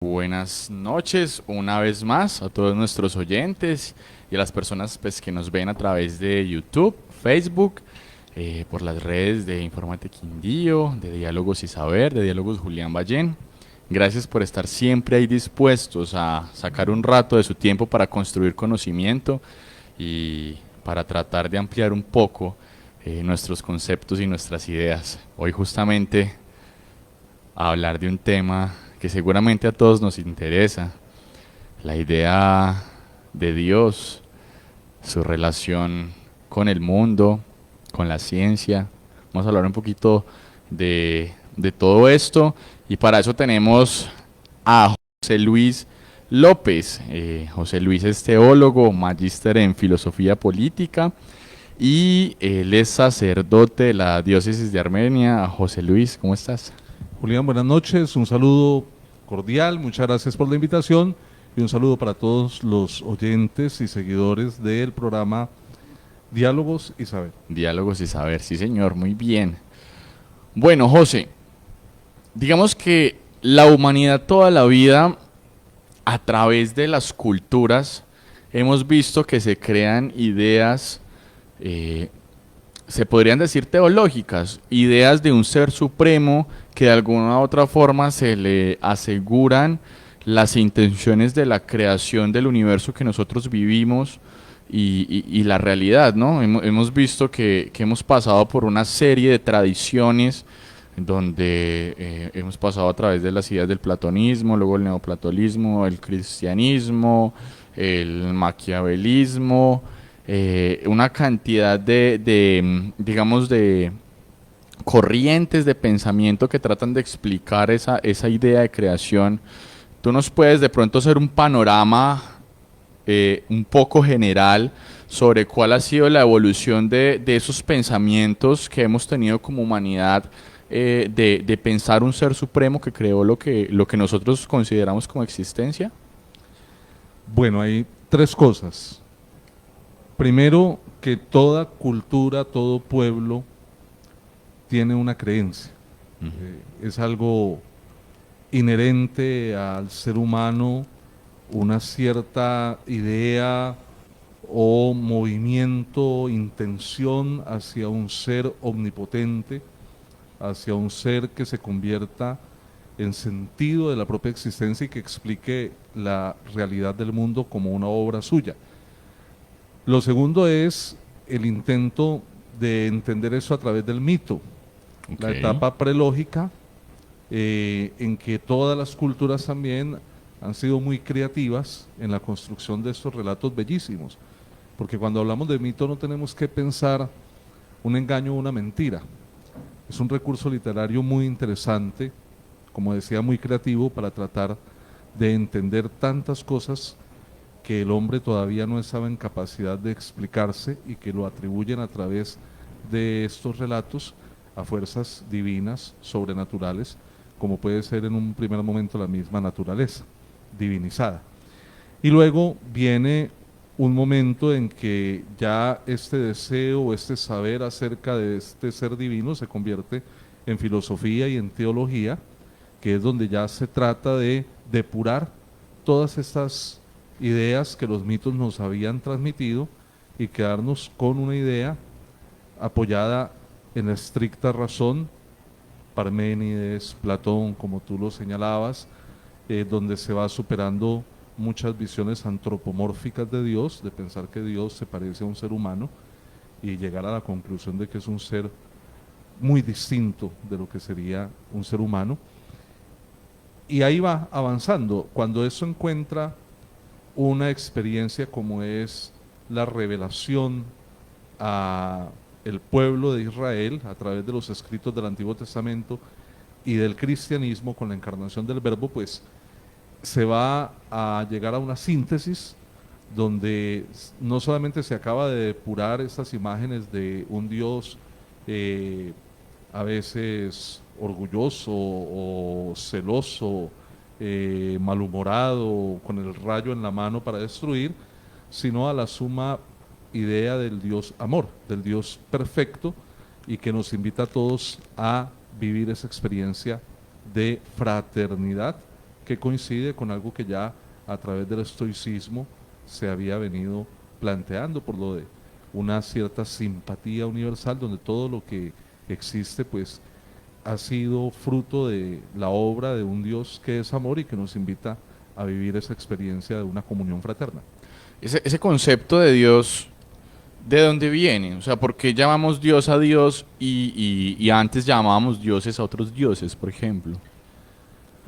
Buenas noches una vez más a todos nuestros oyentes y a las personas que nos ven a través de YouTube, Facebook, por las redes de Infórmate Quindío, de Diálogos y Saber, de Diálogos Julián Ballén. Gracias por estar siempre ahí dispuestos a sacar un rato de su tiempo para construir conocimiento y para tratar de ampliar un poco nuestros conceptos y nuestras ideas. Hoy justamente a hablar de un tema que seguramente a todos nos interesa, la idea de Dios, su relación con el mundo, con la ciencia. Vamos a hablar un poquito de todo esto y para eso tenemos a José Luis López. José Luis es teólogo, magíster en filosofía política y él es sacerdote de la diócesis de Armenia. José Luis, ¿cómo estás? Julián, buenas noches, un saludo cordial, muchas gracias por la invitación y un saludo para todos los oyentes y seguidores del programa Diálogos y Saber. Diálogos y saber, sí señor, muy bien. Bueno, José, digamos que la humanidad toda la vida, a través de las culturas, hemos visto que se crean ideas, eh, se podrían decir teológicas, ideas de un ser supremo que de alguna u otra forma se le aseguran las intenciones de la creación del universo que nosotros vivimos y la realidad, ¿no? Hemos visto que hemos pasado por una serie de tradiciones donde hemos pasado a través de las ideas del platonismo, luego el neoplatonismo, el cristianismo, el maquiavelismo, una cantidad digamos, de corrientes de pensamiento que tratan de explicar esa idea de creación. Tú nos puedes de pronto hacer un panorama un poco general sobre cuál ha sido la evolución de esos pensamientos que hemos tenido como humanidad, de pensar un ser supremo que creó lo que nosotros consideramos como existencia. Bueno, hay tres cosas. Primero, que toda cultura, todo pueblo tiene una creencia. Es algo inherente al ser humano, una cierta idea o movimiento, intención hacia un ser omnipotente, hacia un ser que se convierta en sentido de la propia existencia y que explique la realidad del mundo como una obra suya. Lo segundo es el intento de entender eso a través del mito, Ok. la etapa prelógica, en que todas las culturas también han sido muy creativas en la construcción de estos relatos bellísimos, porque cuando hablamos de mito no tenemos que pensar un engaño o una mentira. Es un recurso literario muy interesante, como decía, muy creativo para tratar de entender tantas cosas que el hombre todavía no estaba en capacidad de explicarse y que lo atribuyen a través de estos relatos a fuerzas divinas, sobrenaturales, como puede ser en un primer momento la misma naturaleza, divinizada. Y luego viene un momento en que ya este deseo, este saber acerca de este ser divino se convierte en filosofía y en teología, que es donde ya se trata de depurar todas estas ideas que los mitos nos habían transmitido y quedarnos con una idea apoyada en la estricta razón, Parménides, Platón, como tú lo señalabas, donde se va superando muchas visiones antropomórficas de Dios, de pensar que Dios se parece a un ser humano y llegar a la conclusión de que es un ser muy distinto de lo que sería un ser humano. Y ahí va avanzando. Cuando eso encuentra una experiencia como es la revelación a el pueblo de Israel a través de los escritos del Antiguo Testamento y del cristianismo con la encarnación del Verbo, pues se va a llegar a una síntesis donde no solamente se acaba de depurar estas imágenes de un Dios eh, a veces orgulloso o celoso, malhumorado, con el rayo en la mano para destruir, sino a la suma idea del Dios amor, del Dios perfecto y que nos invita a todos a vivir esa experiencia de fraternidad que coincide con algo que ya a través del estoicismo se había venido planteando, por lo de una cierta simpatía universal, donde todo lo que existe pues ha sido fruto de la obra de un Dios que es amor y que nos invita a vivir esa experiencia de una comunión fraterna. Ese concepto de Dios, ¿de dónde viene? O sea, ¿por qué llamamos Dios a Dios y antes llamábamos dioses a otros dioses, por ejemplo?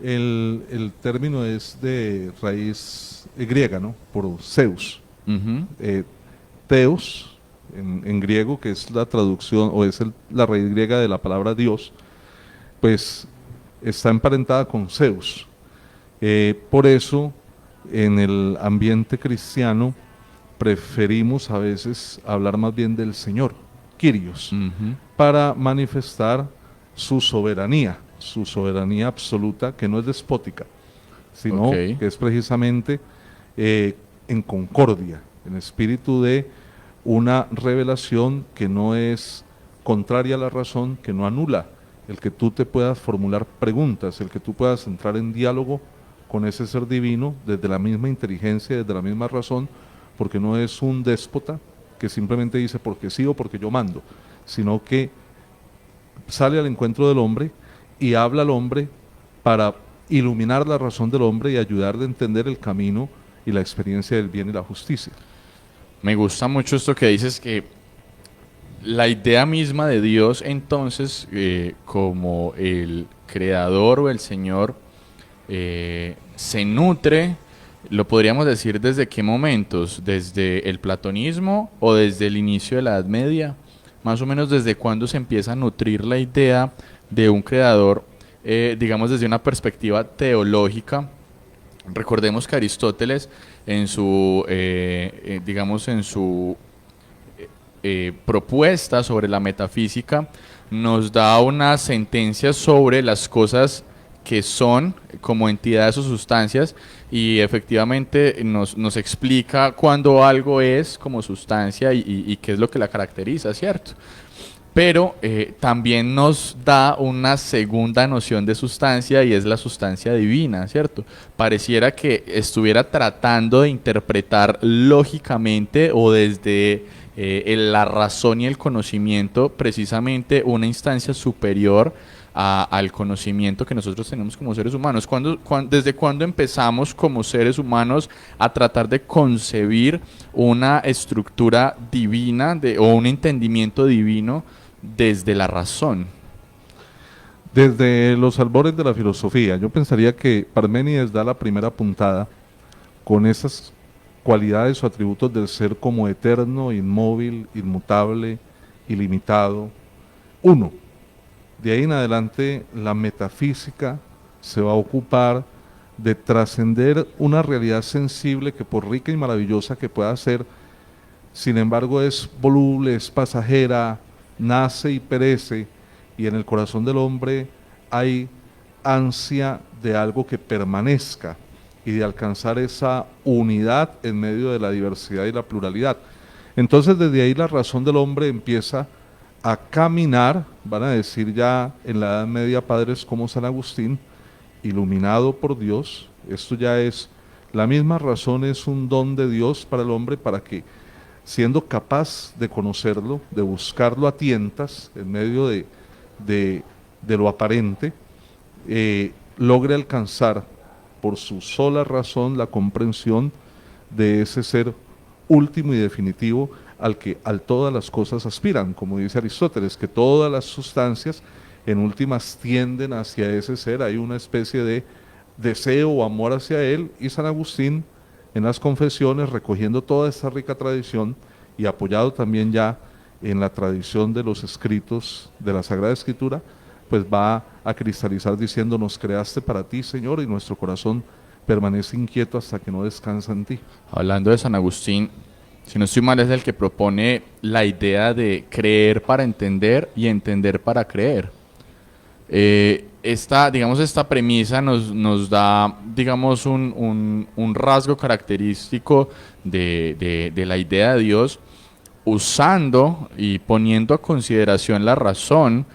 El término es de raíz griega, ¿no? Por Zeus. Ujú. Theos, en griego, que es la traducción o es la raíz griega de la palabra Dios, pues está emparentada con Zeus. Por eso, en el ambiente cristiano, preferimos a veces hablar más bien del Señor, Kyrios, Ujú. para manifestar su soberanía absoluta, que no es despótica, sino Ok. que es precisamente en concordia, en espíritu de una revelación que no es contraria a la razón, que no anula el que tú te puedas formular preguntas, el que tú puedas entrar en diálogo con ese ser divino desde la misma inteligencia, desde la misma razón, porque no es un déspota que simplemente dice porque sí o porque yo mando, sino que sale al encuentro del hombre y habla al hombre para iluminar la razón del hombre y ayudarle a entender el camino y la experiencia del bien y la justicia. Me gusta mucho esto que dices, que la idea misma de Dios entonces, como el creador o el Señor, se nutre, lo podríamos decir desde qué momentos, desde el platonismo o desde el inicio de la Edad Media, más o menos desde cuándo se empieza a nutrir la idea de un creador, digamos desde una perspectiva teológica. Recordemos que Aristóteles en su, digamos en su propuesta sobre la metafísica nos da una sentencia sobre las cosas que son como entidades o sustancias, y efectivamente nos explica cuándo algo es como sustancia y qué es lo que la caracteriza, ¿cierto? Pero también nos da una segunda noción de sustancia, y es la sustancia divina, ¿cierto? Pareciera que estuviera tratando de interpretar lógicamente o desde la razón y el conocimiento precisamente una instancia superior al conocimiento que nosotros tenemos como seres humanos. ¿Desde cuándo empezamos como seres humanos a tratar de concebir una estructura divina o un entendimiento divino desde la razón? Desde los albores de la filosofía, yo pensaría que Parménides da la primera puntada con esas cualidades o atributos del ser como eterno, inmóvil, inmutable, ilimitado, uno. De ahí en adelante la metafísica se va a ocupar de trascender una realidad sensible que por rica y maravillosa que pueda ser, sin embargo es voluble, es pasajera, nace y perece, y en el corazón del hombre hay ansia de algo que permanezca y de alcanzar esa unidad en medio de la diversidad y la pluralidad. Entonces desde ahí la razón del hombre empieza a caminar, van a decir ya en la Edad Media padres como San Agustín, iluminado por Dios. Esto ya es, la misma razón es un don de Dios para el hombre, para que siendo capaz de conocerlo, de buscarlo a tientas en medio de lo aparente, logre alcanzar por su sola razón la comprensión de ese ser último y definitivo al que todas las cosas aspiran, como dice Aristóteles, que todas las sustancias en últimas tienden hacia ese ser, hay una especie de deseo o amor hacia él, y San Agustín en las confesiones, recogiendo toda esta rica tradición y apoyado también ya en la tradición de los escritos de la Sagrada Escritura, pues va a cristalizar diciendo: nos creaste para ti, Señor, y nuestro corazón permanece inquieto hasta que no descansa en ti. Hablando de San Agustín, si no estoy mal, es el que propone la idea de creer para entender y entender para creer. Esta premisa nos da, digamos, un rasgo característico de la idea de Dios, usando y poniendo a consideración la razón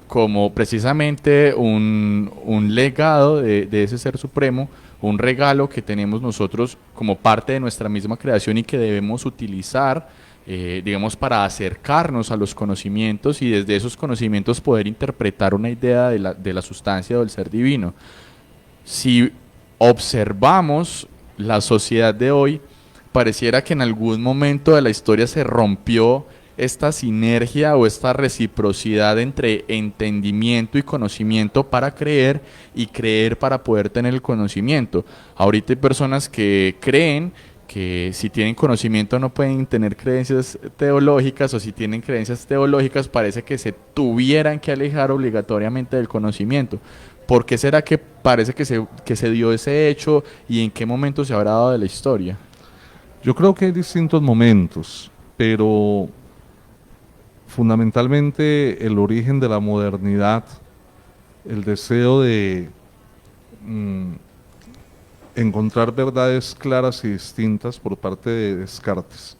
como precisamente un legado de ese ser supremo, un regalo que tenemos nosotros como parte de nuestra misma creación y que debemos utilizar, digamos, para acercarnos a los conocimientos y desde esos conocimientos poder interpretar una idea de la sustancia o del ser divino. Si observamos la sociedad de hoy, pareciera que en algún momento de la historia se rompió esta sinergia o esta reciprocidad entre entendimiento y conocimiento para creer y creer para poder tener el conocimiento. Ahorita hay personas que creen que si tienen conocimiento no pueden tener creencias teológicas, o si tienen creencias teológicas parece que se tuvieran que alejar obligatoriamente del conocimiento. ¿Por qué será que parece que se dio ese hecho y en qué momento se habrá dado de la historia? Yo creo que hay distintos momentos, pero fundamentalmente el origen de la modernidad, el deseo de mm, encontrar verdades claras y distintas por parte de Descartes,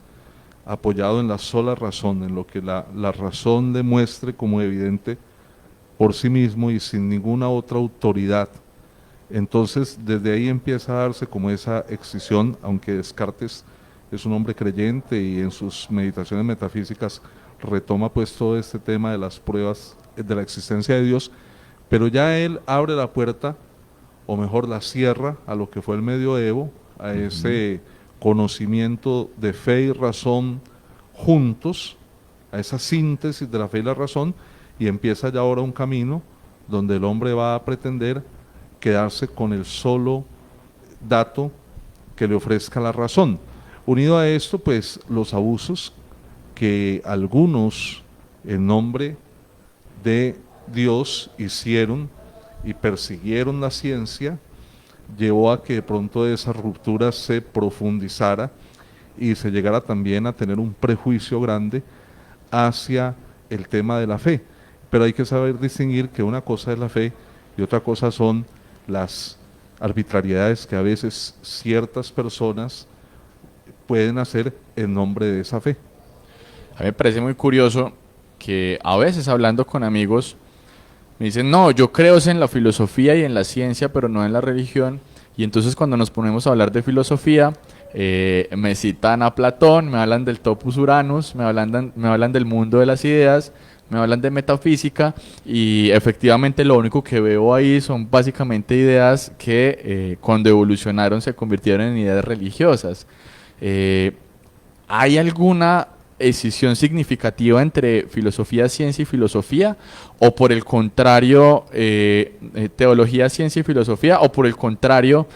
apoyado en la sola razón, en lo que la razón demuestre como evidente por sí mismo y sin ninguna otra autoridad. Entonces, desde ahí empieza a darse como esa excisión, aunque Descartes es un hombre creyente y en sus meditaciones metafísicas retoma pues todo este tema de las pruebas de la existencia de Dios, pero ya él abre la puerta, o mejor la cierra, a lo que fue el medioevo, a ese conocimiento de fe y razón juntos, a esa síntesis de la fe y la razón, y empieza ya ahora un camino donde el hombre va a pretender quedarse con el solo dato que le ofrezca la razón. Unido a esto, pues los abusos que algunos en nombre de Dios hicieron y persiguieron la ciencia, llevó a que de pronto esa ruptura se profundizara y se llegara también a tener un prejuicio grande hacia el tema de la fe. Pero hay que saber distinguir que una cosa es la fe y otra cosa son las arbitrariedades que a veces ciertas personas pueden hacer en nombre de esa fe. A mí me parece muy curioso que a veces hablando con amigos me dicen, no, yo creo en la filosofía y en la ciencia, pero no en la religión. Y entonces cuando nos ponemos a hablar de filosofía, me citan a Platón, me hablan del Topus Uranus, me hablan del mundo de las ideas, me hablan de metafísica, y efectivamente lo único que veo ahí son básicamente ideas que cuando evolucionaron se convirtieron en ideas religiosas. ¿Hay alguna escisión significativa entre filosofía, ciencia y filosofía? ¿O por el contrario, teología, ciencia y filosofía? ¿O por el contrario,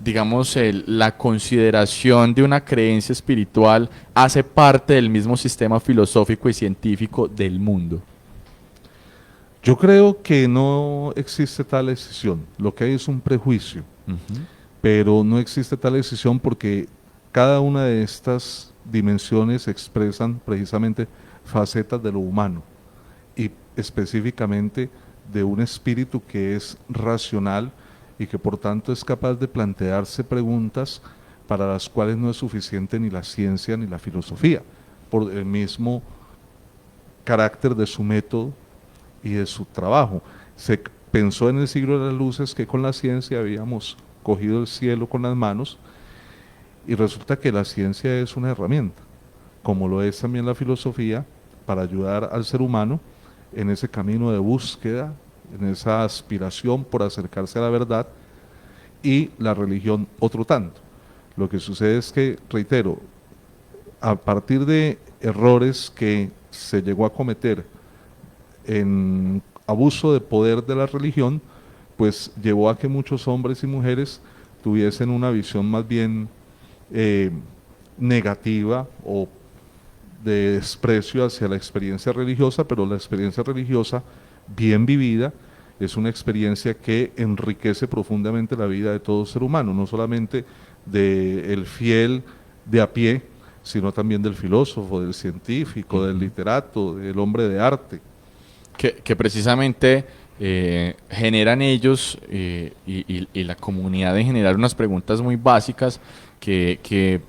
digamos, la consideración de una creencia espiritual hace parte del mismo sistema filosófico y científico del mundo? Yo creo que no existe tal decisión, lo que hay es un prejuicio, pero no existe tal decisión porque cada una de estas dimensiones expresan precisamente facetas de lo humano y específicamente de un espíritu que es racional y que por tanto es capaz de plantearse preguntas para las cuales no es suficiente ni la ciencia ni la filosofía, por el mismo carácter de su método y de su trabajo. Se pensó en el siglo de las luces que con la ciencia habíamos cogido el cielo con las manos, y resulta que la ciencia es una herramienta, como lo es también la filosofía, para ayudar al ser humano en ese camino de búsqueda, en esa aspiración por acercarse a la verdad, y la religión otro tanto. Lo que sucede es que, reitero, a partir de errores que se llegó a cometer en abuso de poder de la religión, pues llevó a que muchos hombres y mujeres tuviesen una visión más bien negativa o de desprecio hacia la experiencia religiosa, pero la experiencia religiosa bien vivida es una experiencia que enriquece profundamente la vida de todo ser humano, no solamente del fiel de a pie, sino también del filósofo, del científico, del literato, del hombre de arte. Que precisamente generan ellos y la comunidad de generar unas preguntas muy básicas que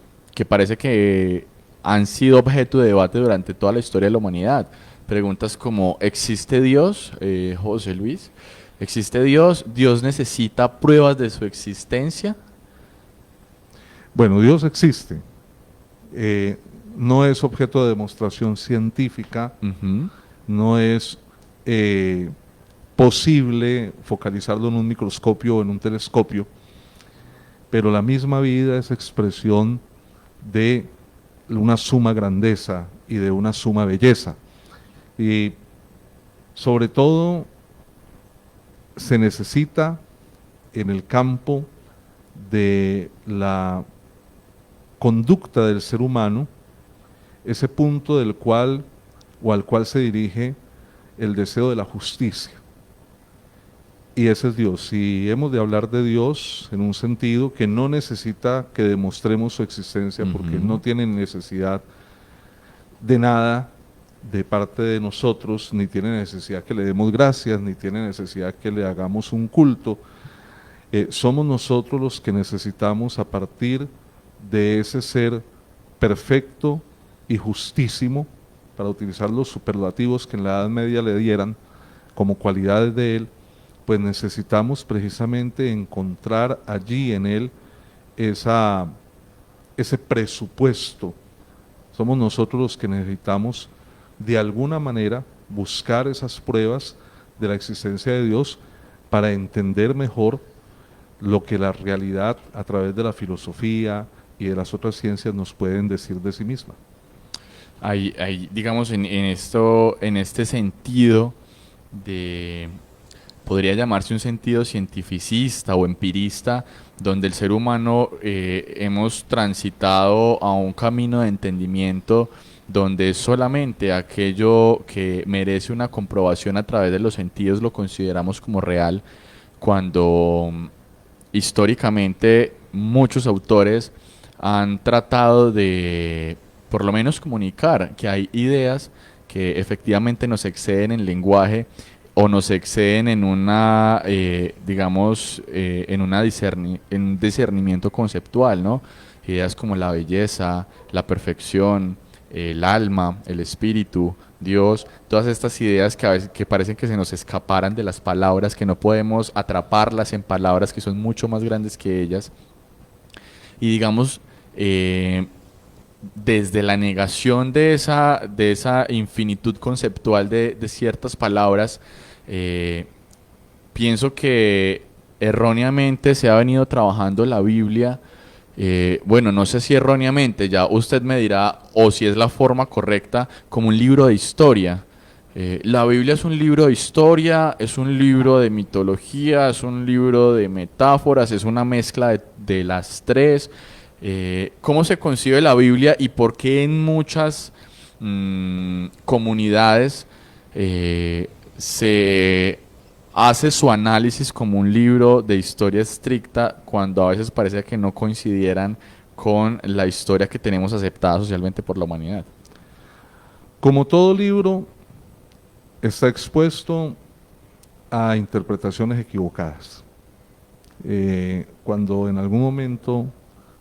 parece que han sido objeto de debate durante toda la historia de la humanidad. Preguntas como, ¿existe Dios, José Luis? ¿Existe Dios? ¿Dios necesita pruebas de su existencia? Bueno, Dios existe. Eh, no es objeto de demostración científica, Ujú. no es eh, posible focalizarlo en un microscopio o en un telescopio, pero la misma vida es expresión de una suma grandeza y de una suma belleza. Y sobre todo se necesita en el campo de la conducta del ser humano ese punto del cual o al cual se dirige el deseo de la justicia. Y ese es Dios. Si hemos de hablar de Dios en un sentido que no necesita que demostremos su existencia, porque Ujú. no tiene necesidad de nada de parte de nosotros, ni tiene necesidad que le demos gracias, ni tiene necesidad que le hagamos un culto. Somos nosotros los que necesitamos, a partir de ese ser perfecto y justísimo, para utilizar los superlativos que en la Edad Media le dieran como cualidades de él, pues necesitamos precisamente encontrar allí en él esa, ese presupuesto. Somos nosotros los que necesitamos de alguna manera buscar esas pruebas de la existencia de Dios para entender mejor lo que la realidad a través de la filosofía y de las otras ciencias nos pueden decir de sí misma. Digamos, en este sentido de, podría llamarse un sentido cientificista o empirista, donde el ser humano hemos transitado a un camino de entendimiento donde solamente aquello que merece una comprobación a través de los sentidos lo consideramos como real, cuando históricamente muchos autores han tratado de por lo menos comunicar que hay ideas que efectivamente nos exceden en lenguaje o nos exceden en una, digamos, en un discernimiento conceptual, ¿no? Ideas como la belleza, la perfección, el alma, el espíritu, Dios, todas estas ideas que a veces que parecen que se nos escaparan de las palabras, que no podemos atraparlas en palabras que son mucho más grandes que ellas. Y digamos, eh, desde la negación de esa infinitud conceptual de ciertas palabras, eh, pienso que erróneamente se ha venido trabajando la Biblia. Bueno, no sé si erróneamente, ya usted me dirá, o si es la forma correcta, como un libro de historia. La Biblia es un libro de historia, es un libro de mitología, es un libro de metáforas, es una mezcla de las tres. ¿Cómo se concibe la Biblia y por qué en muchas comunidades se hace su análisis como un libro de historia estricta cuando a veces parece que no coincidieran con la historia que tenemos aceptada socialmente por la humanidad? Como todo libro, está expuesto a interpretaciones equivocadas. Cuando en algún momento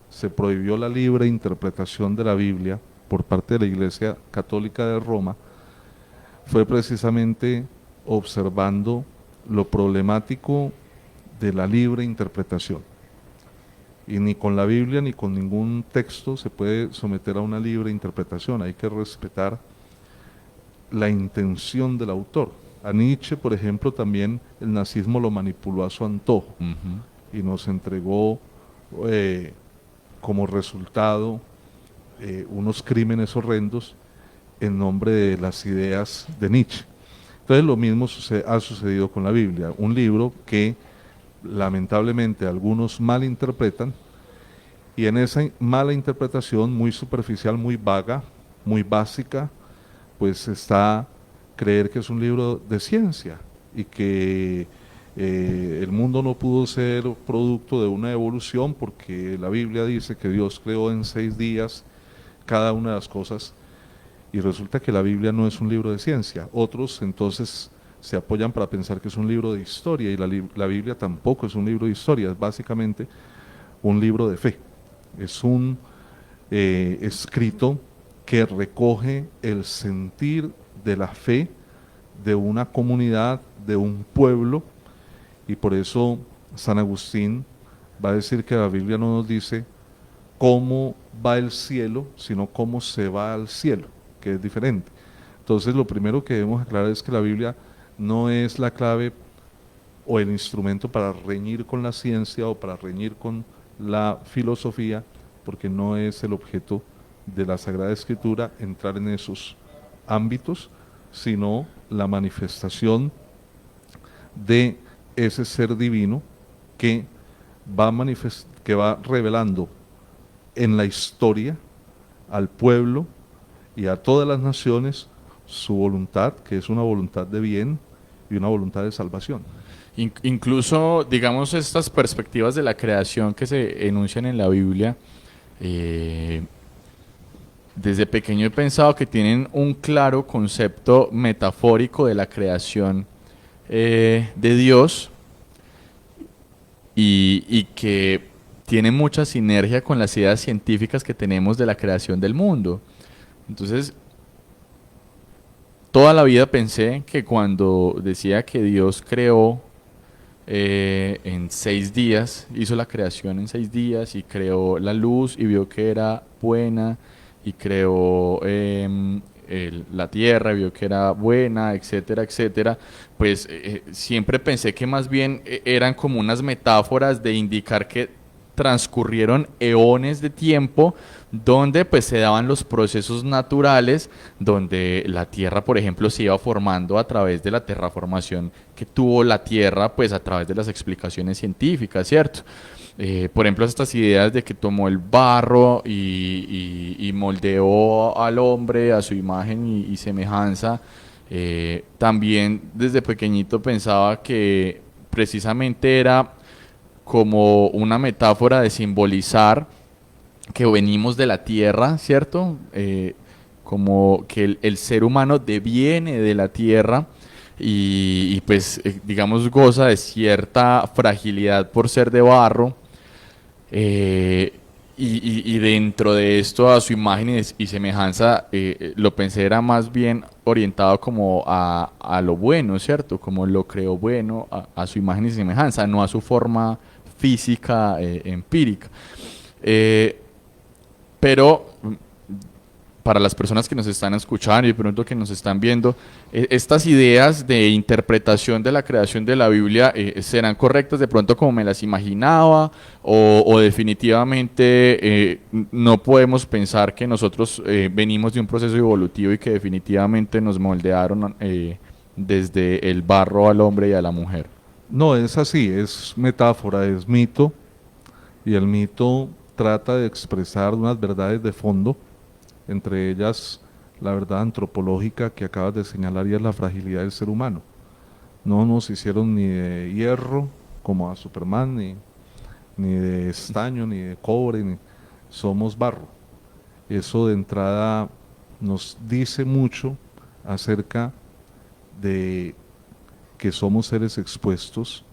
se prohibió la libre interpretación de la Biblia por parte de la Iglesia Católica de Roma, fue precisamente observando lo problemático de la libre interpretación. Y ni con la Biblia ni con ningún texto se puede someter a una libre interpretación, hay que respetar la intención del autor. A Nietzsche, por ejemplo, también el nazismo lo manipuló a su antojo Ujú. y nos entregó como resultado unos crímenes horrendos en nombre de las ideas de Nietzsche. Entonces lo mismo ha sucedido con la Biblia, un libro que lamentablemente algunos malinterpretan, y en esa mala interpretación muy superficial, muy vaga, muy básica, pues está creer que es un libro de ciencia y que el mundo no pudo ser producto de una evolución porque la Biblia dice que Dios creó en 6 días cada una de las cosas, y resulta que la Biblia no es un libro de ciencia. Otros entonces se apoyan para pensar que es un libro de historia, y la Biblia tampoco es un libro de historia, es básicamente un libro de fe. Es un escrito que recoge el sentir de la fe de una comunidad, de un pueblo, Y por eso San Agustín va a decir que la Biblia no nos dice cómo va el cielo, sino cómo se va al cielo, que es diferente. Entonces lo primero que debemos aclarar es que la Biblia no es la clave o el instrumento para reñir con la ciencia o para reñir con la filosofía, porque no es el objeto de la Sagrada Escritura entrar en esos ámbitos, sino la manifestación de ese ser divino que que va revelando en la historia al pueblo y a todas las naciones su voluntad, que es una voluntad de bien y una voluntad de salvación. Incluso, digamos, estas perspectivas de la creación que se enuncian en la Biblia, eh, desde pequeño he pensado que tienen un claro concepto metafórico de la creación de Dios y que tiene mucha sinergia con las ideas científicas que tenemos de la creación del mundo. Entonces, toda la vida pensé que cuando decía que Dios creó en 6 días, hizo la creación en 6 días y creó la luz y vio que era buena y creó la tierra, vio que era buena, etcétera, etcétera, pues siempre pensé que más bien eran como unas metáforas de indicar que transcurrieron eones de tiempo donde pues se daban los procesos naturales, donde la tierra, por ejemplo, se iba formando a través de la terraformación que tuvo la tierra, pues a través de las explicaciones científicas, ¿cierto? Por ejemplo, estas ideas de que tomó el barro y moldeó al hombre a su imagen y semejanza. También desde pequeñito pensaba que precisamente era como una metáfora de simbolizar que venimos de la tierra, ¿cierto? Como que el ser humano deviene de la tierra y pues digamos goza de cierta fragilidad por ser de barro, eh, y dentro de esto a su imagen y semejanza, lo pensé era más bien orientado como a lo bueno, ¿cierto? Como lo creó bueno a su imagen y semejanza, no a su forma física empírica. Eh, pero para las personas que nos están escuchando y de pronto que nos están viendo, estas ideas de interpretación de la creación de la Biblia serán correctas de pronto como me las imaginaba o definitivamente no podemos pensar que nosotros venimos de un proceso evolutivo y que definitivamente nos moldearon desde el barro al hombre y a la mujer. No, es así, es metáfora, es mito, y el mito trata de expresar unas verdades de fondo, entre ellas la verdad antropológica que acabas de señalar, y es la fragilidad del ser humano. No nos hicieron ni de hierro como a Superman, ni de estaño, ni de cobre, somos barro. Eso de entrada nos dice mucho acerca de que somos seres expuestos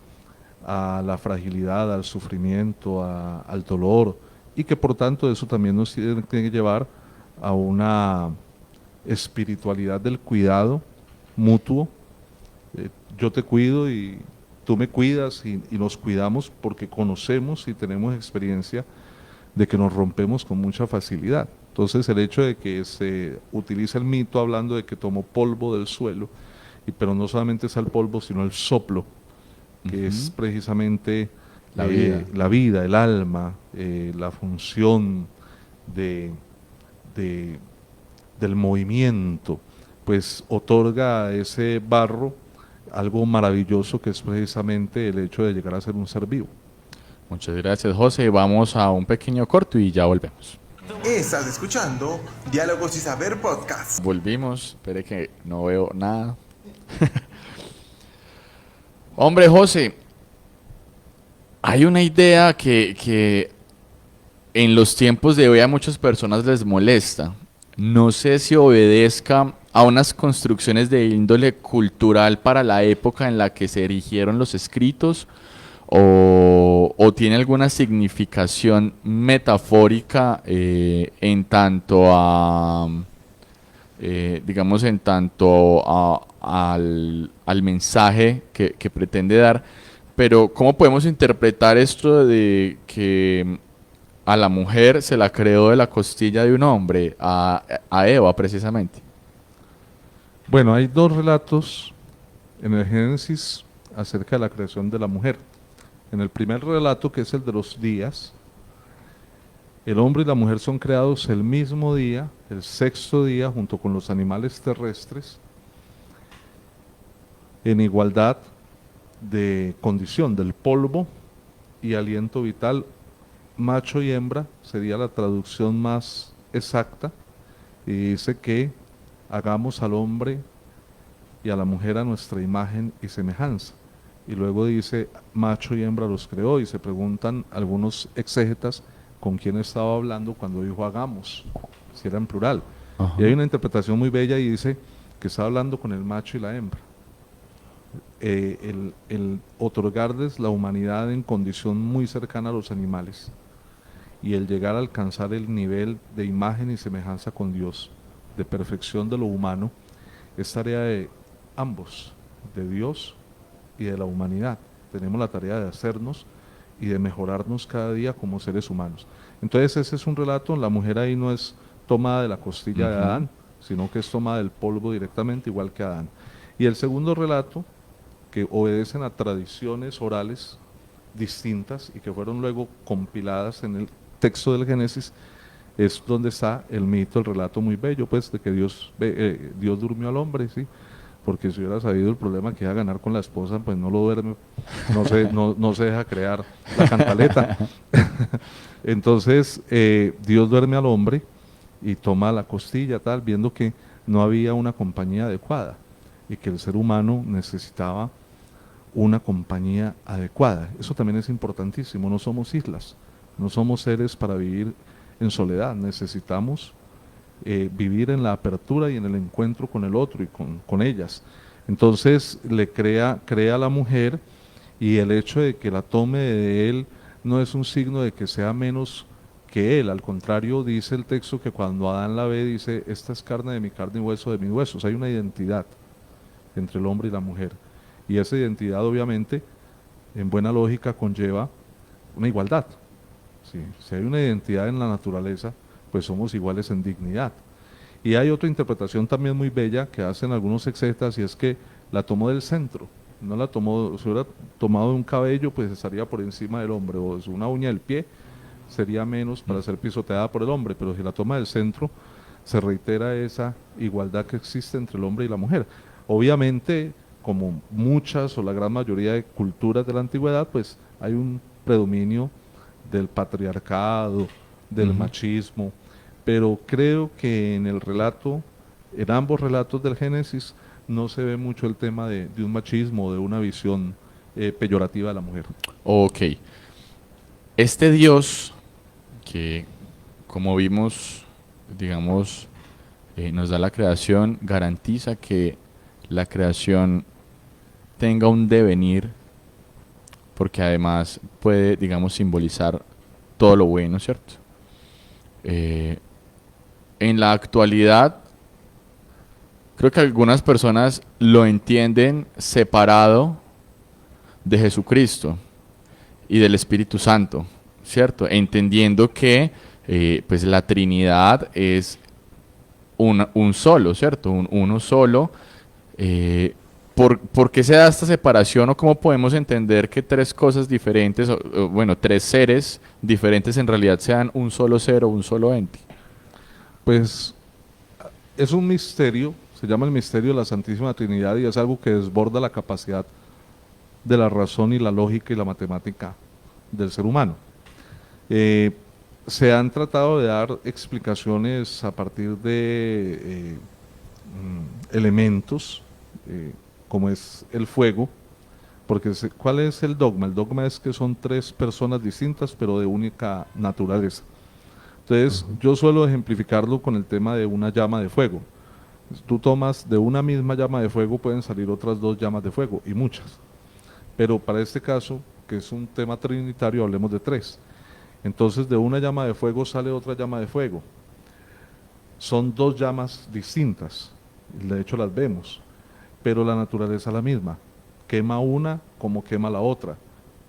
a la fragilidad, al sufrimiento, al dolor, y que por tanto eso también nos tiene que llevar a una espiritualidad del cuidado mutuo. Yo te cuido y tú me cuidas y nos cuidamos porque conocemos y tenemos experiencia de que nos rompemos con mucha facilidad. Entonces el hecho de que se utiliza el mito hablando de que tomó polvo del suelo, pero no solamente es el polvo, sino el soplo, que es precisamente la vida, el alma, la función del movimiento, pues otorga a ese barro algo maravilloso, que es precisamente el hecho de llegar a ser un ser vivo. Muchas gracias, José. Vamos a un pequeño corto y ya volvemos. Estás escuchando Diálogos y Saber Podcast. Volvimos, espere que no veo nada. Hombre, José, hay una idea que en los tiempos de hoy a muchas personas les molesta. No sé si obedezca a unas construcciones de índole cultural para la época en la que se erigieron los escritos o tiene alguna significación metafórica en tanto a, digamos, en tanto al mensaje que pretende dar. Pero ¿cómo podemos interpretar esto de que a la mujer se la creó de la costilla de un hombre, a Eva precisamente? Bueno, hay dos relatos en el Génesis acerca de la creación de la mujer. En el primer relato, que es el de los días, el hombre y la mujer son creados el mismo día, el sexto día, junto con los animales terrestres, en igualdad de condición, del polvo y aliento vital. Macho y hembra sería la traducción más exacta, y dice que hagamos al hombre y a la mujer a nuestra imagen y semejanza. Y luego dice, macho y hembra los creó, y se preguntan algunos exégetas con quién estaba hablando cuando dijo hagamos, si era en plural. Ajá. Y hay una interpretación muy bella y dice que está hablando con el macho y la hembra. El otorgarles la humanidad en condición muy cercana a los animales y el llegar a alcanzar el nivel de imagen y semejanza con Dios, de perfección de lo humano, es tarea de ambos, de Dios y de la humanidad. Tenemos la tarea de hacernos y de mejorarnos cada día como seres humanos. Entonces ese es un relato, la mujer ahí no es tomada de la costilla de Adán, sino que es tomada del polvo directamente, igual que Adán. Y el segundo relato, que obedecen a tradiciones orales distintas y que fueron luego compiladas en el texto del Génesis, es donde está el mito, el relato muy bello, pues, de que Dios durmió al hombre, ¿sí? Porque si hubiera sabido el problema que iba a ganar con la esposa, pues no lo duerme, no se deja crear la cantaleta. Entonces, Dios duerme al hombre y toma la costilla, tal, viendo que no había una compañía adecuada y que el ser humano necesitaba una compañía adecuada. Eso también es importantísimo, no somos islas, no somos seres para vivir en soledad, necesitamos vivir en la apertura y en el encuentro con el otro y con ellas. Entonces le crea a la mujer, y el hecho de que la tome de él no es un signo de que sea menos que él, al contrario, dice el texto que cuando Adán la ve, dice, esta es carne de mi carne y hueso de mis huesos. Hay una identidad entre el hombre y la mujer, y esa identidad obviamente, en buena lógica, conlleva una igualdad. Sí, si hay una identidad en la naturaleza, pues somos iguales en dignidad. Y hay otra interpretación también muy bella que hacen algunos exegetas, y es que la tomó del centro, no la tomó, si hubiera tomado de un cabello, pues estaría por encima del hombre, o de una uña del pie, sería menos para ser pisoteada por el hombre, pero si la toma del centro, se reitera esa igualdad que existe entre el hombre y la mujer. Obviamente, como muchas o la gran mayoría de culturas de la antigüedad, pues hay un predominio del patriarcado, del machismo, pero creo que en el relato, en ambos relatos del Génesis, no se ve mucho el tema de un machismo, de una visión peyorativa de la mujer. Ok. Este Dios que, como vimos, digamos, nos da la creación, garantiza que la creación tenga un devenir, porque además puede, digamos, simbolizar todo lo bueno, ¿cierto? En la actualidad, creo que algunas personas lo entienden separado de Jesucristo y del Espíritu Santo, ¿cierto? Entendiendo que pues la Trinidad es un solo, ¿cierto? Uno solo. ¿Por qué se da esta separación, o cómo podemos entender que tres cosas diferentes, bueno, tres seres diferentes en realidad sean un solo ser o un solo ente? Pues es un misterio, se llama el misterio de la Santísima Trinidad, y es algo que desborda la capacidad de la razón y la lógica y la matemática del ser humano. Se han tratado de dar explicaciones a partir de elementos, como es el fuego, porque ¿cuál es el dogma? El dogma es que son tres personas distintas pero de única naturaleza. Entonces yo suelo ejemplificarlo con el tema de una llama de fuego. Tú tomas de una misma llama de fuego, pueden salir otras dos llamas de fuego, y muchas. Pero para este caso, que es un tema trinitario, hablemos de tres. Entonces de una llama de fuego sale otra llama de fuego. Son dos llamas distintas, de hecho las vemos, pero la naturaleza es la misma. quema una como quema la otra,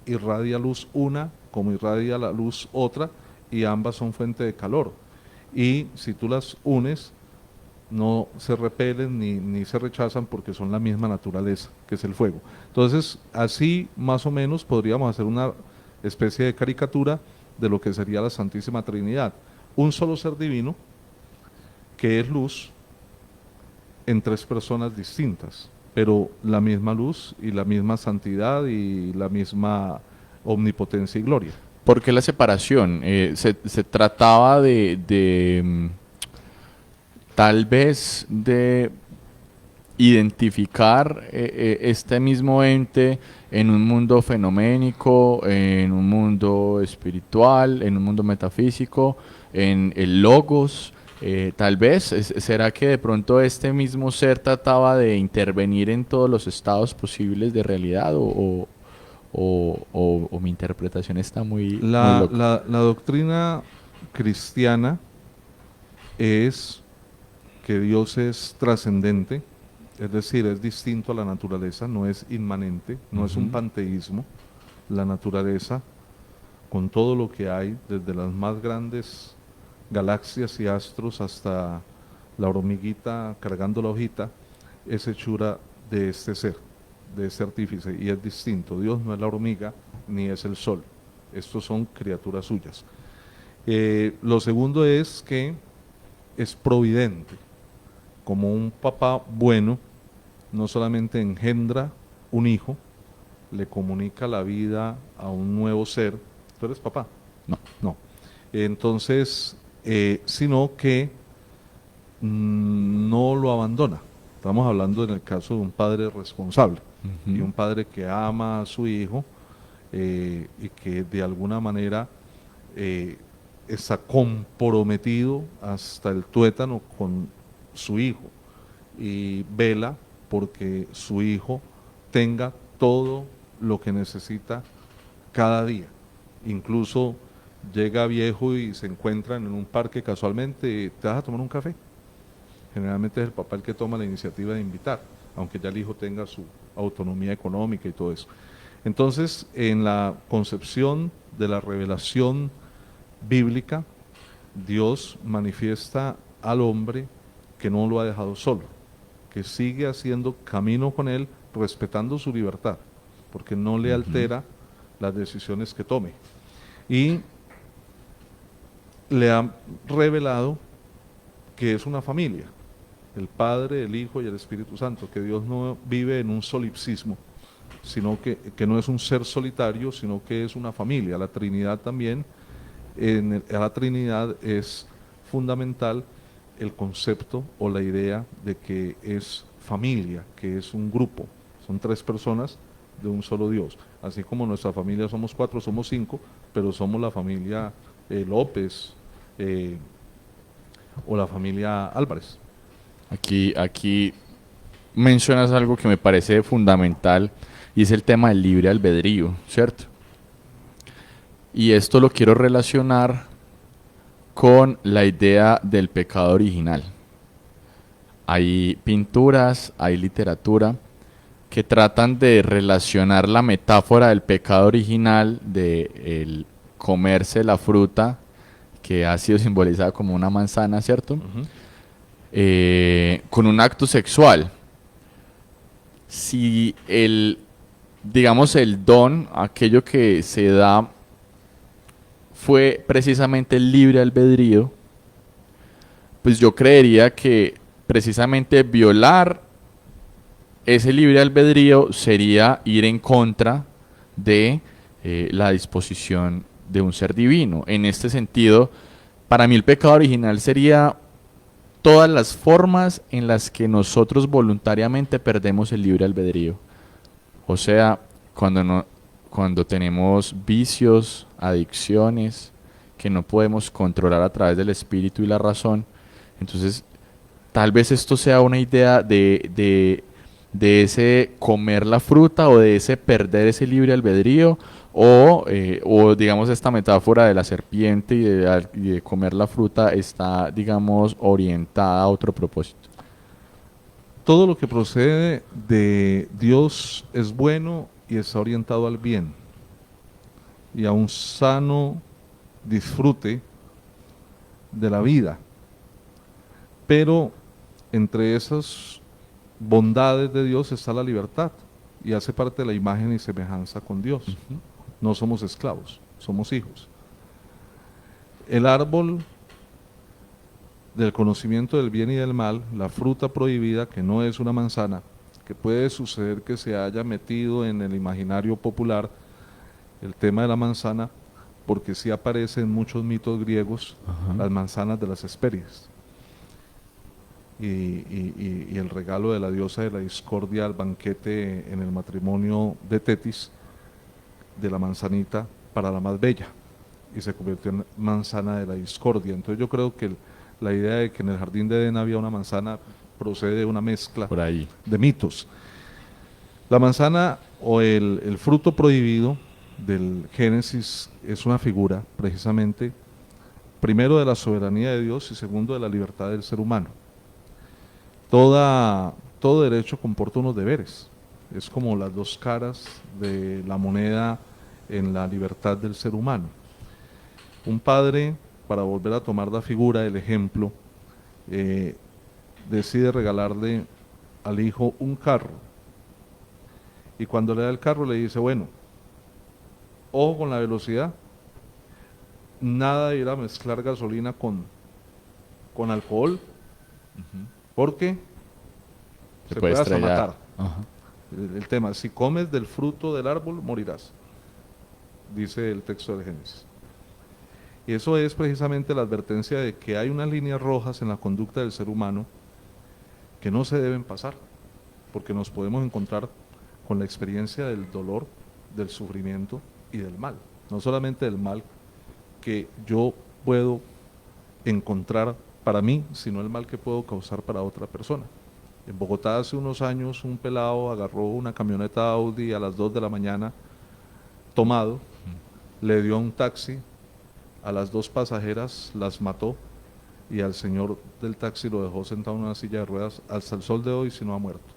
irradia luz una como irradia la luz otra, y ambas son fuente de calor. Y si tú las unes, no se repelen ni se rechazan porque son la misma naturaleza, que es el fuego. Entonces, así más o menos podríamos hacer una especie de caricatura de lo que sería la Santísima Trinidad. Un solo ser divino, que es luz, en tres personas distintas, pero la misma luz y la misma santidad y la misma omnipotencia y gloria. ¿Por qué la separación? Se trataba tal vez de identificar este mismo ente en un mundo fenoménico, en un mundo espiritual, en un mundo metafísico, en el logos. Tal vez, ¿será que de pronto este mismo ser trataba de intervenir en todos los estados posibles de realidad o mi interpretación está muy loca? La doctrina cristiana es que Dios es trascendente, es decir, es distinto a la naturaleza, no es inmanente, no es un panteísmo. La naturaleza, con todo lo que hay, desde las más grandes galaxias y astros hasta la hormiguita cargando la hojita, es hechura de este ser, de este artífice, y es distinto. Dios no es la hormiga ni es el sol, estos son criaturas suyas. Lo segundo es que es providente. Como un papá bueno, no solamente engendra un hijo, le comunica la vida a un nuevo ser. ¿Tú eres papá? No. No. Entonces, sino que no lo abandona. Estamos hablando en el caso de un padre responsable y un padre que ama a su hijo y que de alguna manera está comprometido hasta el tuétano con su hijo y vela porque su hijo tenga todo lo que necesita cada día. Incluso llega viejo y se encuentran en un parque casualmente, ¿te vas a tomar un café? Generalmente es el papá el que toma la iniciativa de invitar, aunque ya el hijo tenga su autonomía económica y todo eso. Entonces, en la concepción de la revelación bíblica, Dios manifiesta al hombre que no lo ha dejado solo, que sigue haciendo camino con él, respetando su libertad, porque no le altera las decisiones que tome. Y le ha revelado que es una familia, el Padre, el Hijo y el Espíritu Santo, que Dios no vive en un solipsismo, sino que no es un ser solitario, sino que es una familia. La Trinidad también, a la Trinidad es fundamental el concepto o la idea de que es familia, que es un grupo, son tres personas de un solo Dios. Así como nuestra familia somos 4, somos 5, pero somos la familia López o la familia Álvarez. Aquí mencionas algo que me parece fundamental y es el tema del libre albedrío, ¿cierto? Y esto lo quiero relacionar con la idea del pecado original. Hay pinturas, hay literatura que tratan de relacionar la metáfora del pecado original, de el comerse la fruta que ha sido simbolizada como una manzana, ¿cierto? Con un acto sexual. Si digamos, el don, aquello que se da, fue precisamente el libre albedrío, pues yo creería que precisamente violar ese libre albedrío sería ir en contra de la disposición de un ser divino. En este sentido, para mí el pecado original sería todas las formas en las que nosotros voluntariamente perdemos el libre albedrío. O sea, cuando tenemos vicios, adicciones que no podemos controlar a través del espíritu y la razón, entonces tal vez esto sea una idea de ese comer la fruta o de ese perder ese libre albedrío o digamos esta metáfora de la serpiente y de comer la fruta está, digamos, orientada a otro propósito. Todo lo que procede de Dios es bueno y está orientado al bien y a un sano disfrute de la vida. Pero entre esas bondades de Dios está la libertad y hace parte de la imagen y semejanza con Dios. No somos esclavos, somos hijos. El árbol del conocimiento del bien y del mal, la fruta prohibida, que no es una manzana, que puede suceder que se haya metido en el imaginario popular el tema de la manzana, porque sí aparece en muchos mitos griegos las manzanas de las Hespérides. Y el regalo de la diosa de la discordia al banquete en el matrimonio de Tetis, de la manzanita para la más bella, y se convirtió en manzana de la discordia. Entonces yo creo que la idea de que en el jardín de Edén había una manzana procede de una mezcla Por ahí. de mitos. La manzana o el fruto prohibido del Génesis es una figura precisamente, primero de la soberanía de Dios y segundo de la libertad del ser humano. Todo derecho comporta unos deberes, es como las dos caras de la moneda en la libertad del ser humano. Un padre, para volver a tomar la figura, el ejemplo, decide regalarle al hijo un carro. Y cuando le da el carro le dice, bueno, ojo con la velocidad, nada de ir a mezclar gasolina con alcohol, porque Se se puede puede hasta estrellar. matar. Ajá. El tema, si comes del fruto del árbol, morirás, dice el texto del Génesis. Y eso es precisamente la advertencia de que hay unas líneas rojas en la conducta del ser humano que no se deben pasar, porque nos podemos encontrar con la experiencia del dolor, del sufrimiento y del mal. No solamente del mal que yo puedo encontrar para mí, sino el mal que puedo causar para otra persona. En Bogotá hace unos años un pelado agarró una camioneta Audi a las 2 de la mañana, tomado, le dio a un taxi, a las dos pasajeras las mató y al señor del taxi lo dejó sentado en una silla de ruedas hasta el sol de hoy, si no ha muerto.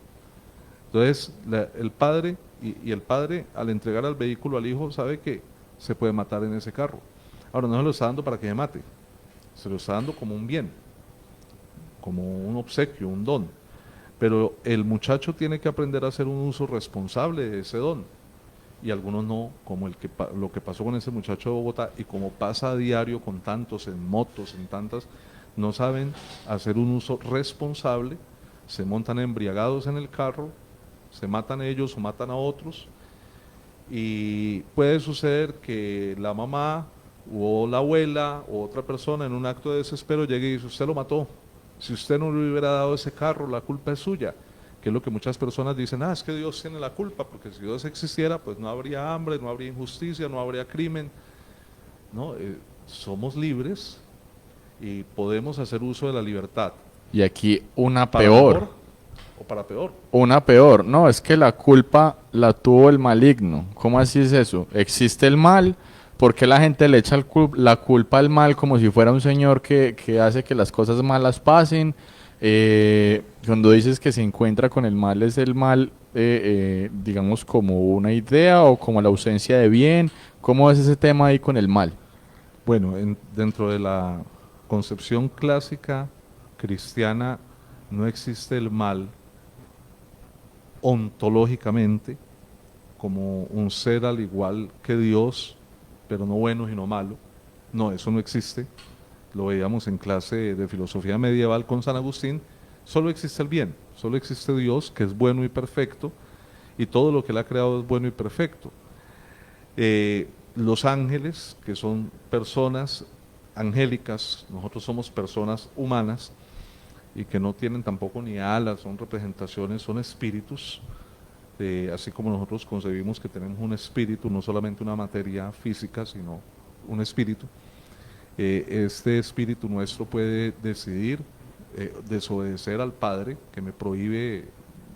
Entonces el padre, y el padre al entregar al vehículo al hijo sabe que se puede matar en ese carro. Ahora no se lo está dando para que se mate, se lo está dando como un bien, como un obsequio, un don. Pero el muchacho tiene que aprender a hacer un uso responsable de ese don. Y algunos no, como lo que pasó con ese muchacho de Bogotá, y como pasa a diario con tantos en motos, en tantas, no saben hacer un uso responsable, se montan embriagados en el carro, se matan ellos o matan a otros, y puede suceder que la mamá o la abuela o otra persona en un acto de desespero llegue y dice, usted lo mató, si usted no le hubiera dado ese carro, la culpa es suya, que es lo que muchas personas dicen, es que Dios tiene la culpa, porque si Dios existiera, pues no habría hambre, no habría injusticia, no habría crimen. No, somos libres y podemos hacer uso de la libertad. Y aquí una Para peor. mejor o para peor. Una peor. No, es que la culpa la tuvo el maligno. ¿Cómo así es eso? Existe el mal. ¿Por qué la gente le echa la culpa al mal como si fuera un señor que hace que las cosas malas pasen? Cuando dices que se encuentra con el mal, ¿es el mal, digamos, como una idea o como la ausencia de bien? ¿Cómo es ese tema ahí con el mal? Bueno, dentro de la concepción clásica cristiana no existe el mal ontológicamente como un ser al igual que Dios, pero no bueno sino malo. No, eso no existe. Lo veíamos en clase de filosofía medieval con San Agustín. Solo existe el bien, solo existe Dios, que es bueno y perfecto, y todo lo que Él ha creado es bueno y perfecto. Los ángeles, que son personas angélicas, nosotros somos personas humanas, y que no tienen tampoco ni alas, son representaciones, son espíritus, así como nosotros concebimos que tenemos un espíritu, no solamente una materia física, sino un espíritu. Este espíritu nuestro puede decidir desobedecer al Padre, que me prohíbe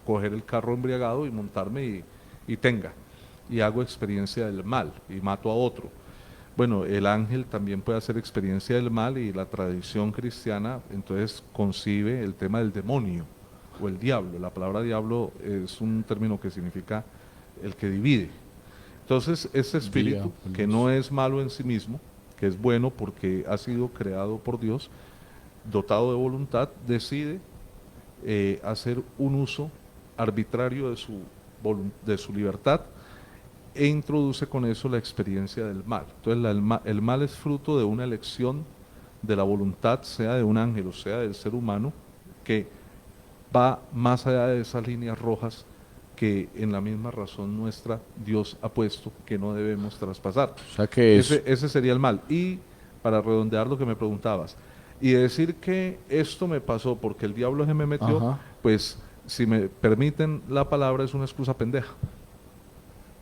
coger el carro embriagado y montarme y hago experiencia del mal y mato a otro. Bueno, el ángel también puede hacer experiencia del mal, y la tradición cristiana entonces concibe el tema del demonio. o el diablo. La palabra diablo es un término que significa el que divide. Entonces, ese espíritu, que no es malo en sí mismo, que es bueno porque ha sido creado por Dios, dotado de voluntad, decide hacer un uso arbitrario de su libertad e introduce con eso la experiencia del mal. Entonces el mal es fruto de una elección de la voluntad, sea de un ángel o sea del ser humano, que va más allá de esas líneas rojas que en la misma razón nuestra Dios ha puesto que no debemos traspasar. O sea que es... Ese sería el mal. Y para redondear lo que me preguntabas, y decir que esto me pasó porque el diablo se me metió, Ajá. pues si me permiten la palabra, es una excusa pendeja.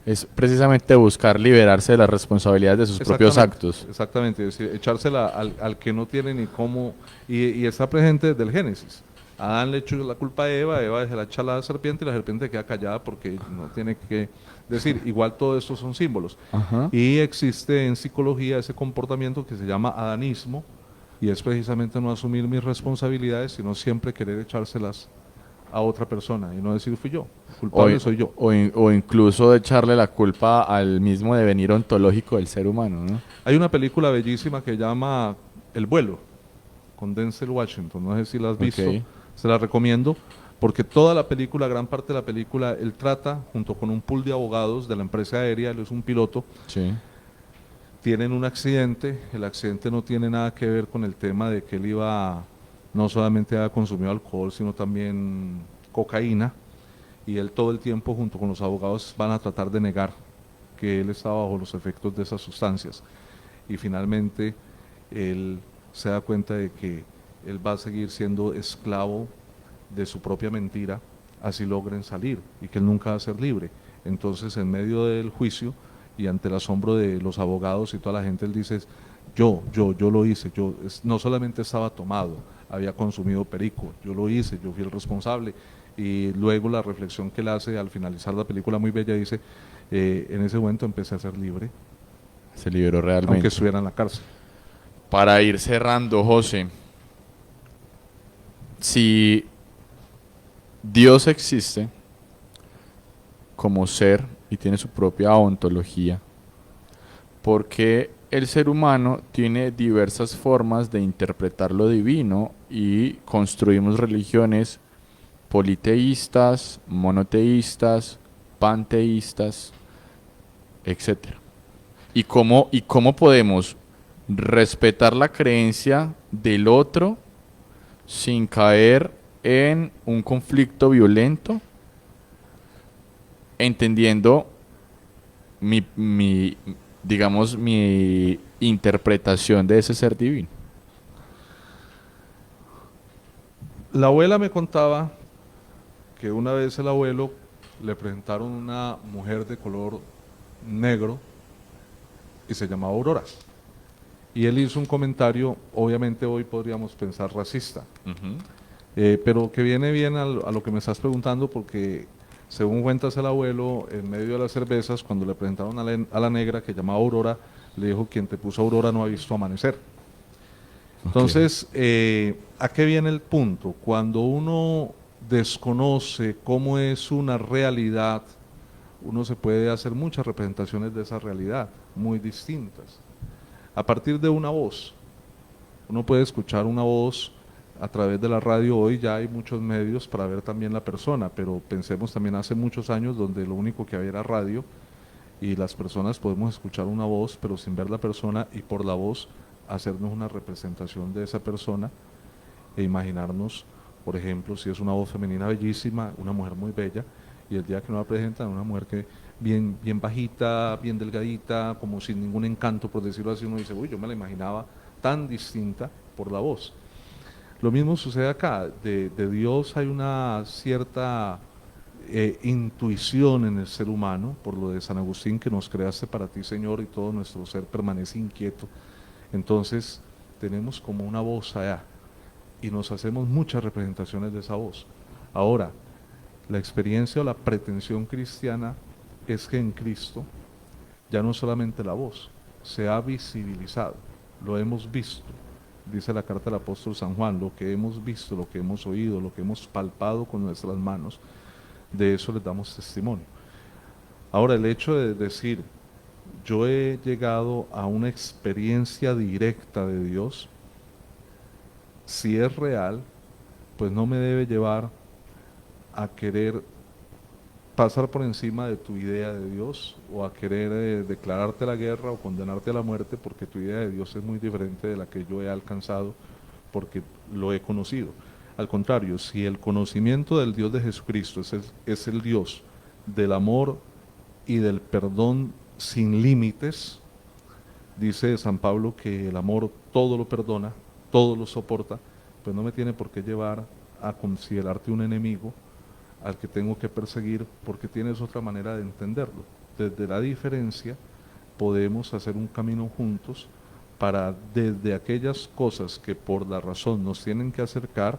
Es precisamente buscar liberarse de las responsabilidades de sus propios actos. Exactamente, es decir, echársela al que no tiene ni cómo, y está presente desde el Génesis. Adán le echó la culpa a Eva se la echa a la serpiente y la serpiente queda callada porque no tiene que decir. Igual todo esto son símbolos. Ajá. Y existe en psicología ese comportamiento que se llama adanismo, y es precisamente no asumir mis responsabilidades, sino siempre querer echárselas a otra persona y no decir fui yo, culpable soy yo. O incluso echarle la culpa al mismo devenir ontológico del ser humano, ¿no? Hay una película bellísima que llama El vuelo, con Denzel Washington, no sé si la has visto, Ok. se la recomiendo, porque toda la película, gran parte de la película, él trata, junto con un pool de abogados de la empresa aérea, él es un piloto, Sí. tienen un accidente, el accidente no tiene nada que ver con el tema de que él iba, no solamente había consumido alcohol, sino también cocaína, y él todo el tiempo junto con los abogados van a tratar de negar que él estaba bajo los efectos de esas sustancias. Y finalmente él se da cuenta de que él va a seguir siendo esclavo de su propia mentira, así logren salir, y que él nunca va a ser libre. Entonces, en medio del juicio y ante el asombro de los abogados y toda la gente, él dice, yo lo hice, no solamente estaba tomado, había consumido perico, yo lo hice, yo fui el responsable. Y luego la reflexión que él hace al finalizar la película, muy bella, dice, en ese momento empecé a ser libre, Se liberó aunque realmente. estuviera en la cárcel. Para ir cerrando, José, si Dios existe como ser y tiene su propia ontología, ¿por qué el ser humano tiene diversas formas de interpretar lo divino y construimos religiones politeístas, monoteístas, panteístas, etcétera? Y cómo podemos respetar la creencia del otro sin caer en un conflicto violento, entendiendo mi, digamos, mi interpretación de ese ser divino? La abuela me contaba que una vez el abuelo le presentaron una mujer de color negro y se llamaba Aurora. Y él hizo un comentario, obviamente hoy podríamos pensar racista, pero que viene bien a lo que me estás preguntando, porque según cuentas el abuelo, en medio de las cervezas, cuando le presentaron a la negra que llamaba Aurora, le dijo, quien te puso Aurora no ha visto amanecer. Entonces, ¿a qué viene el punto? Cuando uno desconoce cómo es una realidad, uno se puede hacer muchas representaciones de esa realidad, muy distintas. A partir de una voz, uno puede escuchar una voz a través de la radio. Hoy ya hay muchos medios para ver también la persona, pero pensemos también hace muchos años donde lo único que había era radio, y las personas podemos escuchar una voz pero sin ver la persona, y por la voz hacernos una representación de esa persona e imaginarnos, por ejemplo, si es una voz femenina bellísima, una mujer muy bella, y el día que nos la presentan, una mujer que bien bajita, bien delgadita, como sin ningún encanto, por decirlo así, uno dice, uy, yo me la imaginaba tan distinta por la voz. Lo mismo sucede acá, de Dios hay una cierta intuición en el ser humano, por lo de San Agustín, que nos creaste para ti, Señor, y todo nuestro ser permanece inquieto. Entonces tenemos como una voz allá, y nos hacemos muchas representaciones de esa voz. Ahora, la experiencia o la pretensión cristiana es que en Cristo ya no solamente la voz se ha visibilizado, lo hemos visto, dice la carta del apóstol San Juan, lo que hemos visto, lo que hemos oído, lo que hemos palpado con nuestras manos, de eso les damos testimonio. Ahora, el hecho de decir, yo he llegado a una experiencia directa de Dios, si es real, pues no me debe llevar a querer pasar por encima de tu idea de Dios o a querer declararte la guerra o condenarte a la muerte porque tu idea de Dios es muy diferente de la que yo he alcanzado porque lo he conocido. Al contrario, si el conocimiento del Dios de Jesucristo es el Dios del amor y del perdón sin límites, dice San Pablo que el amor todo lo perdona, todo lo soporta, pues no me tiene por qué llevar a considerarte un enemigo al que tengo que perseguir porque tienes otra manera de entenderlo. Desde la diferencia podemos hacer un camino juntos para desde aquellas cosas que por la razón nos tienen que acercar,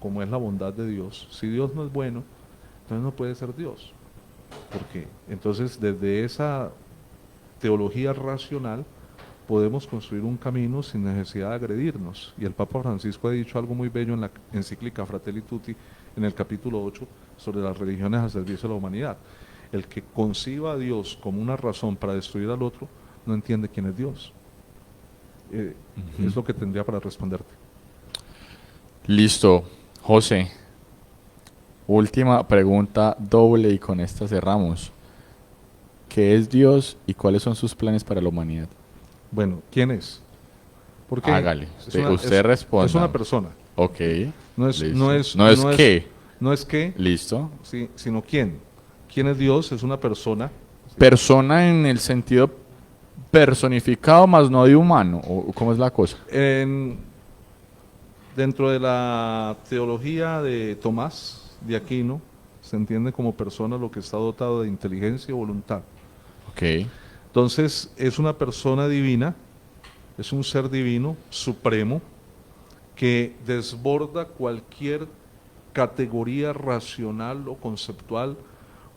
como es la bondad de Dios. Si Dios no es bueno, entonces no puede ser Dios. Porque entonces desde esa teología racional podemos construir un camino sin necesidad de agredirnos. Y el Papa Francisco ha dicho algo muy bello en la encíclica Fratelli Tutti, en el capítulo 8, sobre las religiones al servicio de la humanidad. El que conciba a Dios como una razón para destruir al otro, no entiende quién es Dios. Es lo que tendría para responderte. Listo, José. Última pregunta doble y con esta cerramos. ¿Qué es Dios y cuáles son sus planes para la humanidad? Bueno, ¿quién es? Porque Hágale, usted responda. es una persona. Ok, No es, listo. no es, No es no es- qué, no es qué, listo. sí, sino quién. ¿Quién es Dios? Es una persona. Persona en el sentido personificado más no de humano, o cómo es la cosa. Dentro de la teología de Tomás de Aquino, se entiende como persona lo que está dotado de inteligencia y voluntad. Ok, Entonces, es una persona divina, es un ser divino, supremo, que desborda cualquier categoría racional o conceptual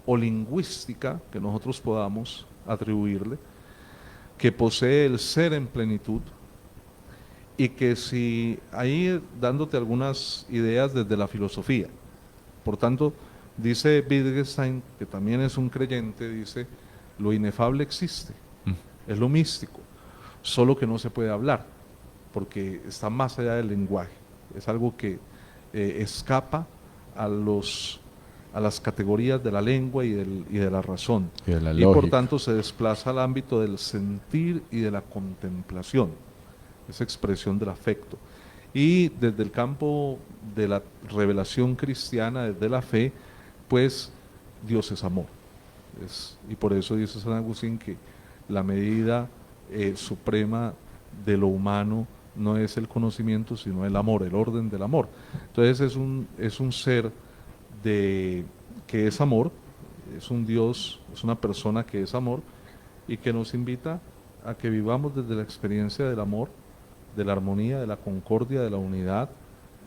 o lingüística que nosotros podamos atribuirle, que posee el ser en plenitud y que si ahí dándote algunas ideas desde la filosofía, por tanto, dice Wittgenstein, que también es un creyente, dice, lo inefable existe, es lo místico, solo que no se puede hablar, porque está más allá del lenguaje, es algo que escapa a las categorías de la lengua y de la razón, y de la y por lógica. tanto se desplaza al ámbito del sentir y de la contemplación, esa expresión del afecto. Y desde el campo de la revelación cristiana, desde la fe, pues Dios es amor. Y por eso dice San Agustín que la medida suprema de lo humano no es el conocimiento, sino el amor, el orden del amor. Entonces es un ser que es amor, es un Dios, es una persona que es amor y que nos invita a que vivamos desde la experiencia del amor, de la armonía, de la concordia, de la unidad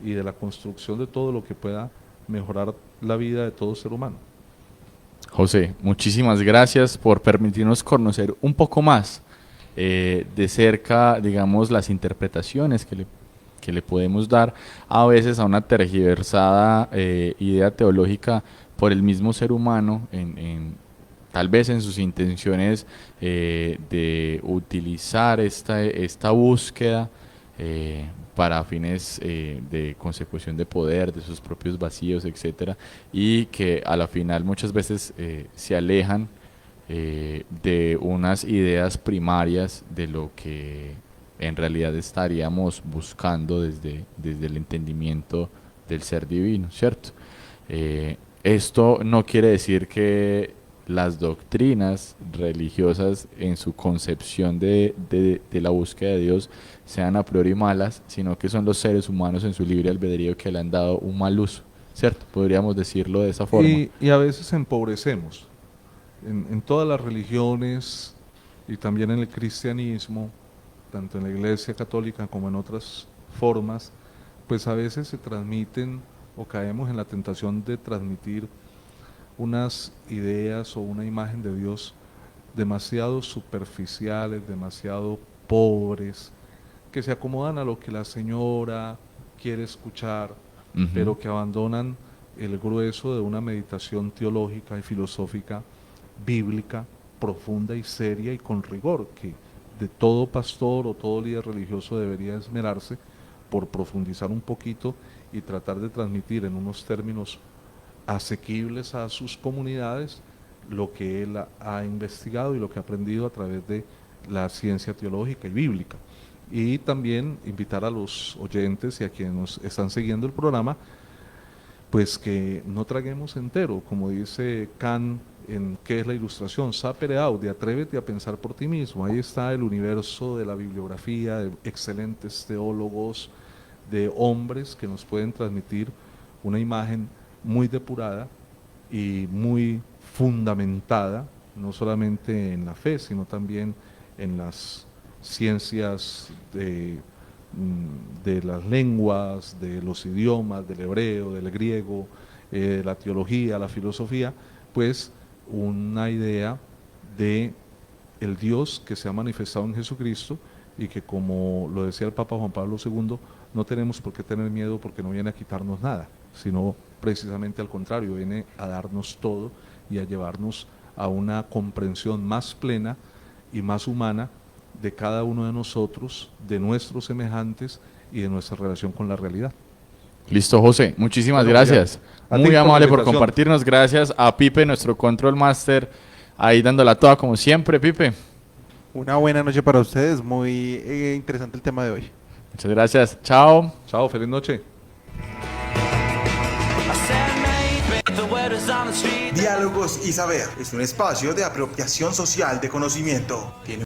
y de la construcción de todo lo que pueda mejorar la vida de todo ser humano. José, muchísimas gracias por permitirnos conocer un poco más de cerca, digamos, las interpretaciones que le podemos dar a veces a una tergiversada idea teológica por el mismo ser humano, tal vez en sus intenciones de utilizar esta búsqueda para fines de consecución de poder, de sus propios vacíos, etcétera, y que a la final muchas veces se alejan de unas ideas primarias de lo que en realidad estaríamos buscando desde el entendimiento del ser divino, ¿cierto? Esto no quiere decir que las doctrinas religiosas en su concepción de la búsqueda de Dios sean a priori malas, sino que son los seres humanos en su libre albedrío que le han dado un mal uso, ¿cierto? Podríamos decirlo de esa forma. Y a veces empobrecemos. En todas las religiones y también en el cristianismo, tanto en la Iglesia Católica como en otras formas, pues a veces se transmiten o caemos en la tentación de transmitir unas ideas o una imagen de Dios demasiado superficiales, demasiado pobres, que se acomodan a lo que la señora quiere escuchar, Ujú. pero que abandonan el grueso de una meditación teológica y filosófica, bíblica, profunda y seria y con rigor, que de todo pastor o todo líder religioso debería esmerarse por profundizar un poquito y tratar de transmitir en unos términos asequibles a sus comunidades lo que él ha investigado y lo que ha aprendido a través de la ciencia teológica y bíblica. Y también invitar a los oyentes y a quienes nos están siguiendo el programa, pues que no traguemos entero, como dice Kant en ¿Qué es la ilustración? Sapere aude, atrévete a pensar por ti mismo. Ahí está el universo de la bibliografía, de excelentes teólogos, de hombres que nos pueden transmitir una imagen muy depurada y muy fundamentada, no solamente en la fe, sino también en las ciencias de las lenguas, de los idiomas, del hebreo, del griego, la teología, la filosofía, pues una idea de el Dios que se ha manifestado en Jesucristo y que, como lo decía el Papa Juan Pablo II, no tenemos por qué tener miedo porque no viene a quitarnos nada, sino precisamente al contrario, viene a darnos todo y a llevarnos a una comprensión más plena y más humana de cada uno de nosotros, de nuestros semejantes y de nuestra relación con la realidad. Listo, José. Muchísimas Bueno, gracias. a ti Muy por la amable por invitación. compartirnos. Gracias a Pipe, nuestro control master, ahí dándola toda como siempre, Pipe. Una buena noche para ustedes, muy interesante el tema de hoy. Muchas gracias. Chao. Chao, feliz noche. Diálogos y Saber es un espacio de apropiación social de conocimiento. Tiene